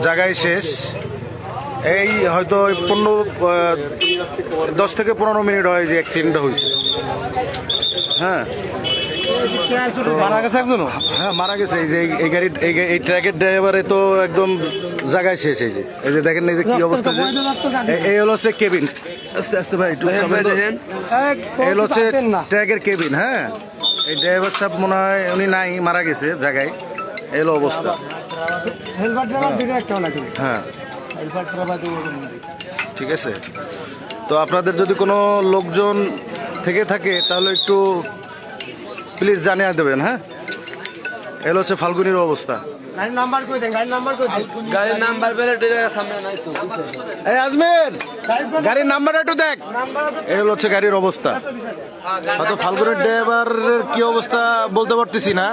জায়গায় শেষ। এই হয়তো 10 থেকে 15 মিনিট হয় যে অ্যাক্সিডেন্টটা হয়েছে। হ্যাঁ, মারা গেছে একজন। হ্যাঁ মারা গেছে। এই যে এই গাড়ির এই ট্রাকের ড্রাইভারে তো একদম জায়গায় শেষ। এই যে দেখেন এই যে কি অবস্থা। যে এই হলো হচ্ছে কেবিন। আস্তে আস্তে ভাই একটু সামনে তো। এই হলো হচ্ছে ট্রাকের কেবিন। হ্যাঁ, এই ড্রাইভার সাহেব মনে হয় উনি নাই, মারা গেছে জায়গায়। এই হলো অবস্থা। হ্যাঁ ঠিক আছে। তো আপনাদের যদি কোনো লোকজন থেকে থাকে তাহলে একটু প্লিজ জানিয়ে দেবেন। হ্যাঁ, এলো হচ্ছে ফাল্গুনির অবস্থা। এই আজমের গাড়ির নাম্বার একটু দেখ। এই হলো হচ্ছে গাড়ির অবস্থা। হয়তো ফাল্গুনের ড্রাইভারের কি অবস্থা বলতে পারতেছি না,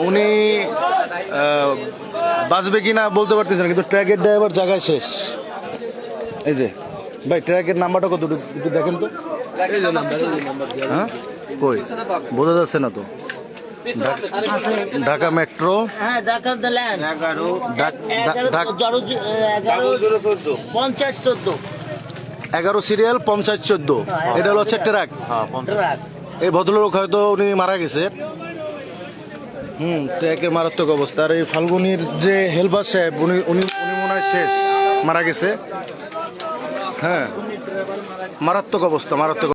উনি বাঁচবে কিনা বলতে পারতেছি না, কিন্তু ট্রাকের ড্রাইভার জায়গায় শেষ। এই যে ভাই ট্রাকের নাম্বারটা কত একটু দেখেন তো। হ্যাঁ কই বোঝা যাচ্ছে না তো। ঢাকা মেট্রো, হ্যাঁ ঢাকা দিলেন 11 সিরিয়াল 5014। এটা হলো হচ্ছে ট্রাক। এই ভদ্রলোক হয়তো উনি মারা গেছে। ট্রাকের মারাত্মক অবস্থা। আর এই ফাল্গুনির যে হেল্পার সাহেব উনি উনি উনি মনে হয় শেষ, মারা গেছে। হ্যাঁ মারাত্মক অবস্থা, মারাত্মক।